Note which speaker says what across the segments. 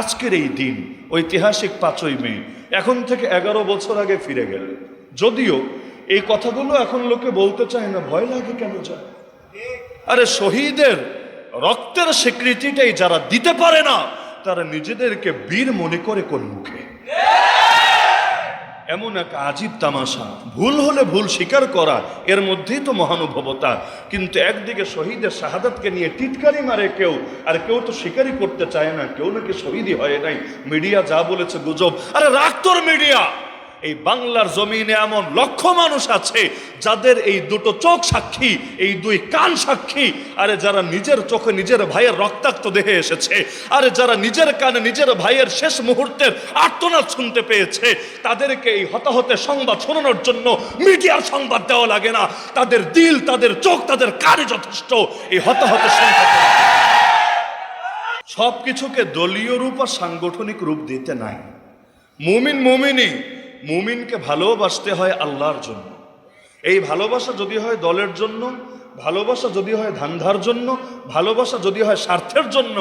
Speaker 1: আজকের এই দিন ঐতিহাসিক 5ই মে এখন থেকে 11 বছর আগে ফিরে গেল। যদিও এই কথাগুলো এখন লোকে বলতে চায় না, ভয় লাগে কেন যায়? আরে শহীদের রক্তের স্বীকৃতিটাই যারা দিতে পারে না তারা নিজেদেরকে বীর মনে করে কোন মুখে? এমন এক আজীব তামাশা। ভুল হলে ভুল স্বীকার করা, এর মধ্যেই তো মহানুভবতা। কিন্তু একদিকে শহীদের শাহাদাতকে নিয়ে টিটকারি মারে কেউ, আর কেউ তো স্বীকারই করতে চায় না কেউ নাকি শহীদই হয় নাই। মিডিয়া যা বলেছে গুজব। আরে রাখ তোর মিডিয়া। এই বাংলার জমিনে এমন লক্ষ মানুষ আছে যাদের এই দুটো চোখ সাক্ষী, এই দুই কান সাক্ষী। আরে যারা নিজের চোখে নিজের ভাইয়ের রক্তাক্ত দেহে এসেছে, আরে যারা নিজের কানে নিজের ভাইয়ের শেষ মুহূর্তের আর্তনাদ শুনতে পেয়েছে, তাদেরকে এই হতাহতের সংবাদ শোনানোর জন্য মিডিয়ার সংবাদ দেওয়া লাগে না। তাদের দিল, তাদের চোখ, তাদের কানে যথেষ্ট এই হতাহতের সংবাদ। সবকিছুকে দলীয় রূপ আর সাংগঠনিক রূপ দিতে নাই। মুমিনকে ভালোবাসতে হয় আল্লাহর জন্য। এই ভালোবাসা যদি হয় দলের জন্য, ভালোবাসা যদি হয় ধান্দার জন্য, ভালোবাসা যদি হয় স্বার্থের জন্য,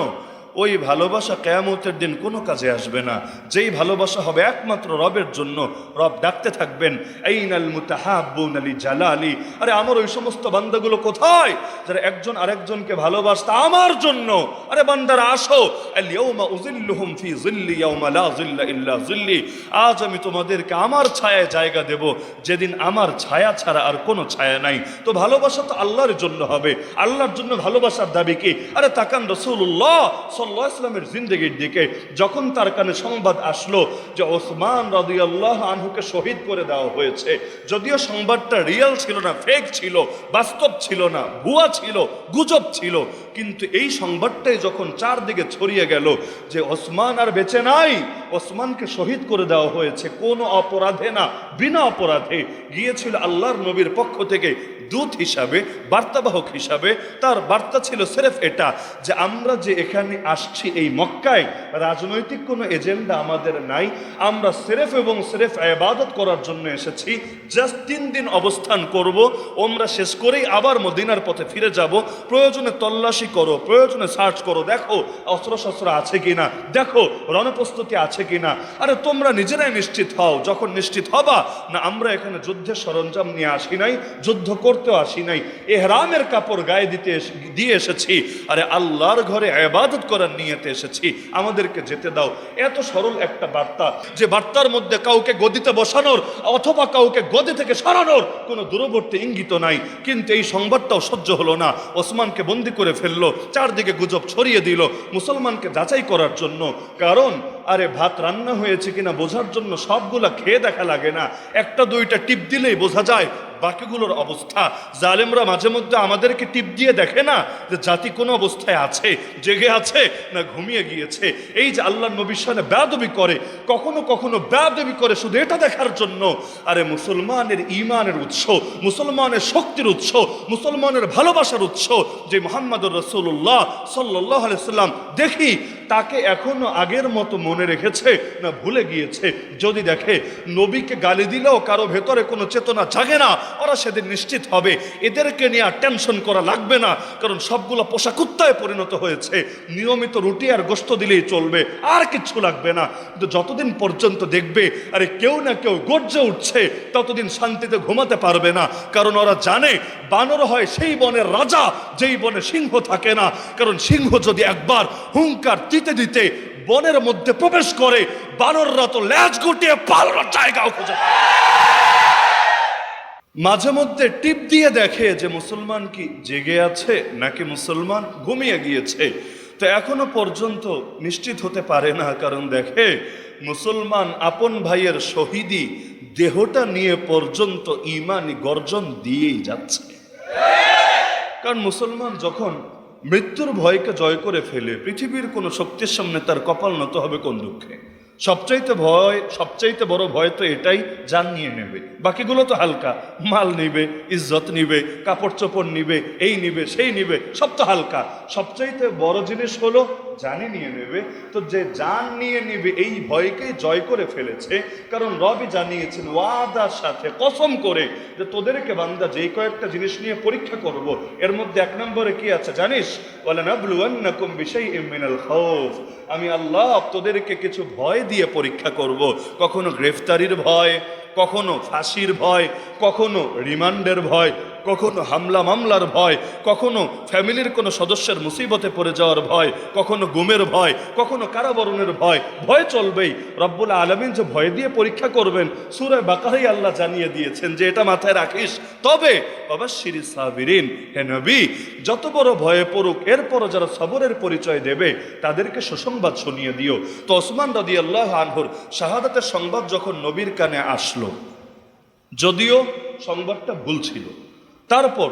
Speaker 1: ওই ভালোবাসা কিয়ামতের দিন কোনো কাজে আসবে না। যেই ভালোবাসা হবে একমাত্র রবের জন্য, রব ডাকতে থাকবেন আইনাল মুতাহাব্বুনা লিজালালি। আরে আমার ওই সমস্ত বান্দাগুলো কোথায় যারা একজন আরেকজনকে ভালোবাসত আমার জন্য? আরে বান্দারা আসো, আল ইয়াউমা উযিল্লুহুম ফি যিল্লি ইয়াউমা লা যিল্লা ইল্লা যিল্লি। আজ আমি তোমাদেরকে আমার ছায়ায় জায়গা দেব যেদিন আমার ছায়া ছাড়া আর কোনো ছায়া নাই। তো ভালোবাসা তো আল্লাহর জন্য হবে। আল্লাহর জন্য ভালোবাসার দাবি কি? আরে তাকান রাসূলুল্লাহ সাল্লাল্লাহু আলাইহি ওয়াসাল্লামের জিন্দেগির দিকে। যখন তার কানে সংবাদ আসলো যে ওসমান রাদিয়াল্লাহু আনহুকে শহীদ করে দেওয়া হয়েছে, যদিও সংবাদটা রিয়েল ছিল না, ফেক ছিল, বাস্তব ছিল না, ভুয়া ছিল, গুজব ছিল, কিন্তু এই সংবাদটাই যখন চারদিকে ছড়িয়ে গেল যে ওসমান আর বেঁচে নাই, ওসমানকে শহীদ করে দেওয়া হয়েছে কোনো অপরাধে না, বিনা অপরাধে, গিয়েছিল আল্লাহর নবীর পক্ষ থেকে দূত হিসাবে, বার্তাবাহক হিসাবে। তার বার্তা ছিল সিরেফ এটা যে আমরা যে এখানে আসছি এই মক্কায়, রাজনৈতিক কোনো এজেন্ডা আমাদের নাই। আমরা সিরেফ এবং সিরেফ ইবাদত করার জন্য এসেছি। জাস্ট 3 দিন অবস্থান করব, ওমরা শেষ করেই আবার মদিনার পথে ফিরে যাব। প্রয়োজনে তল্লাশি করো, প্রয়োজনে সার্চ করো, দেখো অস্ত্রশস্ত্র আছে কিনা, দেখো রণপ্রস্তুতি আছে কিনা। আরে তোমরা নিজেরাই নিশ্চিত হও। যখন নিশ্চিত হবা না আমরা এখানে যুদ্ধের সরঞ্জাম নিয়ে আসি নাই, যুদ্ধ করতেও আসি নাই, ইহরামের কাপড় গায়ে দিয়ে এসেছি, আরে আল্লাহর ঘরে ইবাদত করার নিয়তে এসেছি, আমাদেরকে যেতে দাও। এত সরল একটা বার্তা, যে বার্তার মধ্যে কাউকে গদিতে বসানোর অথবা কাউকে গদি থেকে সরানোর কোনো দূরবর্তী ইঙ্গিত নাই। কিন্তু এই সংবাদটাও সহ্য হলো না। ওসমানকে বন্দী করে ফেললো, চারদিকে গুজব ছড়িয়ে দিল মুসলমানকে যাচাই করার জন্য। কারণ আরে ভাত রান্না হয়েছে কিনা বোঝার জন্য সবগুলা খেয়ে দেখা লাগে না, একটা দুইটা টিপ দিলেই বোঝা যায় বাকিগুলোর অবস্থা। জালেমরা মাঝে মধ্যে আমাদেরকে টিপ দিয়ে দেখে না যে জাতি কোনো অবস্থায় আছে, জেগে আছে না ঘুমিয়ে গিয়েছে। এই যে আল্লাহর নবীর সামনে বেয়াদবি করে, কখনো কখনো বেয়াদবি করে শুধু এটা দেখার জন্য। আরে মুসলমানের ঈমানের উৎস, মুসলমানের শক্তির উৎস, মুসলমানের ভালোবাসার উৎস যে মুহাম্মদুর রাসূলুল্লাহ সাল্লাল্লাহু আলাইহি সাল্লাম, দেখি তাকে এখনো আগের মতো মনে রেখেছে না ভুলে গিয়েছে। যদি দেখে নবীকে গালি দিলেও কারো ভেতরে কোনো চেতনা জাগে না, ওরা সেদিন নিশ্চিত হবে এদেরকে নিয়ে আর টেনশন করা লাগবে না, কারণ সবগুলো পোষা কুত্তায় পরিণত হয়েছে। নিয়মিত রুটি আর গোশত দিলেই চলবে, আর কিচ্ছু লাগবে না। কিন্তু যতদিন পর্যন্ত দেখবে আরে কেউ না কেউ গর্জে উঠছে, ততদিন শান্তিতে ঘুমাতে পারবে না। কারণ ওরা জানে বানর হয় সেই বনের রাজা যেই বনে সিংহ থাকে না। কারণ সিংহ যদি একবার হুঙ্কার দিতে দিতে বনের মধ্যে প্রবেশ করে, বানররা তো ল্যাজ গুটিয়ে পালানোর জায়গাও খুঁজে পায়। মাঝে মধ্যে টিপ দিয়ে দেখে যে মুসলমান কি জেগে আছে নাকি মুসলমান ঘুমিয়ে গিয়েছে। তো এখনো পর্যন্ত নিশ্চিত হতে পারে না, কারণ দেখে মুসলমান আপন ভাইয়ের শহীদি দেহটা নিয়ে পর্যন্ত ঈমানি গর্জন দিয়েই যাচ্ছে। কারণ মুসলমান যখন মৃত্যুর ভয়কে জয় করে ফেলে, পৃথিবীর কোনো শক্তির সামনে তার কপাল নত হবে কোন দুঃখে? সবচাইতে বড় ভয় তো এটাই, জান নিয়ে নেবে। বাকিগুলো তো হালকা, মাল নিবে, ইজ্জত নিবে, কাপড় চোপড় নিবে, এই নিবে সেই নিবে, সব তো হালকা। সবচাইতে বড় জিনিস হলো জানি নিয়ে নেবে। তো যে জান নিয়ে নিবে এই ভয়কেই জয় করে ফেলেছে। কারণ রবি জানিয়েছেন ওয়াদার সাথে কসম করে যে তোদেরকে বান্দা যেই কয়েকটা জিনিস নিয়ে পরীক্ষা করব, এর মধ্যে 1 নম্বরে কি আছে জানিস? ওয়ালানাবলুওয়ান্নাকুম বিশাইইম মিনাল খাউফ, আমি আল্লাহ আপনাদেরকে কিছু ভয় দিয়ে পরীক্ষা করব। কখনো গ্রেফতারির ভয়, কখনো ফাঁসির ভয়, কখনো রিমান্ডের ভয়, কখনো হামলা মামলার ভয়, কখনো ফ্যামিলির কোনো সদস্যের মুসিবতে পড়ে যাওয়ার ভয়, কখনো গুমের ভয়, কখনো কারাবরণের ভয়। ভয় চলবেই। রব্বুল আলামিন যে ভয় দিয়ে পরীক্ষা করবেন সূরা বাকারায় আল্লাহ জানিয়ে দিয়েছেন যে এটা মাথায় রাখিস। তবে অবাশশিরিস সাবিরিন, হে নবী, যত বড় ভয়ে পড়ুক এরপরও যারা সবরের পরিচয় দেবে তাদেরকে সুসংবাদ শুনিয়ে দিও। তো ওসমান রাদিয়াল্লাহু আনহুর শাহাদাতের সংবাদ যখন নবীর কানে আসলো, যদিও সংবাদটা ভুল ছিল, তারপর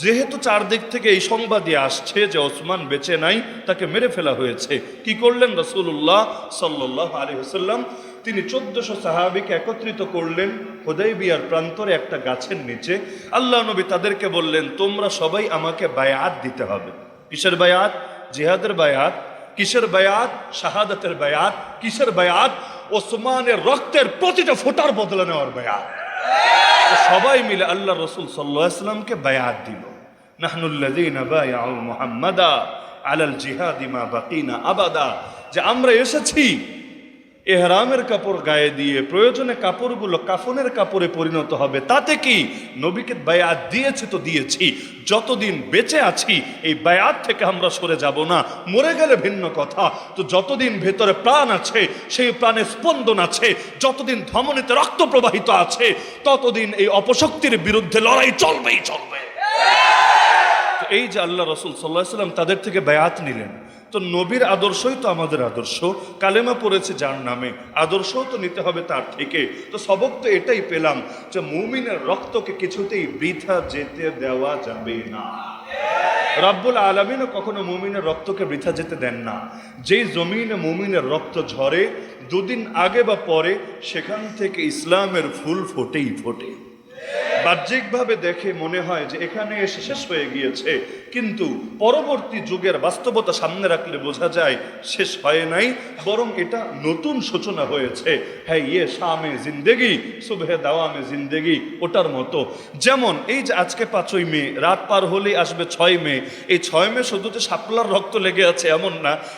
Speaker 1: যেহেতু চারদিক থেকে এই সংবাদই আসছে যে ওসমান বেঁচে নাই, তাকে মেরে ফেলা হয়েছে, কি করলেন রাসূলুল্লাহ সাল্লাল্লাহু আলাইহি ওয়াসাল্লাম? তিনি 1400 সাহাবীকে একত্রিত করলেন হুদায়বিয়ার প্রান্তরে একটা গাছের নিচে। আল্লাহ নবী তাদেরকে বললেন, তোমরা সবাই আমাকে বায়াত দিতে হবে। কিসের বায়াত? জিহাদের বায়াত। কিসের বায়াত? শাহাদাতের বায়াত। কিসের বায়াত? ওসমানের রক্তের প্রতিটা ফোঁটার বদলে নেওয়ার বায়াত। সবাই মিলে আল্লাহ রসুল সাল্লাল্লাহু আলাইহি ওয়াসাল্লামকে বায়াত দিল। নাহনুল্লাযীনা বায়াউ মুহাম্মাদা আলাল জিহাদি মা বাকিনা আবাদা, যে আমরা এসেছি এহরামের কাপড় গায়ে দিয়ে, প্রয়োজনে কাপড়গুলো কাফনের কাপড়ে পরিণত হবে। তাতে কি? নবীকে বায়াত দিয়েছি তো দিয়েছি, যতদিন বেঁচে আছি এই বায়াত থেকে আমরা সরে যাব না। মরে গেলে ভিন্ন কথা, তো যতদিন ভেতরে প্রাণ আছে, সেই প্রাণে স্পন্দন আছে, যতদিন ধমনীতে রক্ত প্রবাহিত আছে, ততদিন এই অপশক্তির বিরুদ্ধে লড়াই চলবেই চলবে। তো এই যে আল্লাহ রসুল সাল্লাল্লাহু আলাইহি ওয়াসাল্লাম তাদের থেকে বায়াত নিলেন, তো নবীর আদর্শই তো আমাদের আদর্শ। কালেমা পড়েছে যার নামে, আদর্শও তো নিতে হবে তার থেকে। তো সবক তো এটাই পেলাম যে মুমিনের রক্তকে কিছুতেই বৃথা যেতে দেওয়া যাবে না। রব্বুল আলামিনও কখনো মুমিনের রক্তকে বৃথা যেতে দেন না। যেই জমিনে মুমিনের রক্ত ঝরে, দুদিন আগে বা পরে সেখান থেকে ইসলামের ফুল ফোটেই ফোটে। বাহ্যিকভাবে দেখে মনে হয় যে এখানে এসে শেষ হয়ে গিয়েছে, কিন্তু পরবর্তী যুগের বাস্তবতা সামনে রাখলে বোঝা যায় শেষ হয় নাই, বরং এটা নতুন সূচনা হয়েছে। হ্যাঁ, ইয়ে শামে জিন্দেগি সুবহে দাওয়ামে জিন্দেগি, ওটার মতো। যেমন এই যে আজকে 5ই মে, রাত পার হলেই আসবে 6ই মে। এই 6 মে শুধু যে শাপলার রক্ত লেগে আছে এমন না,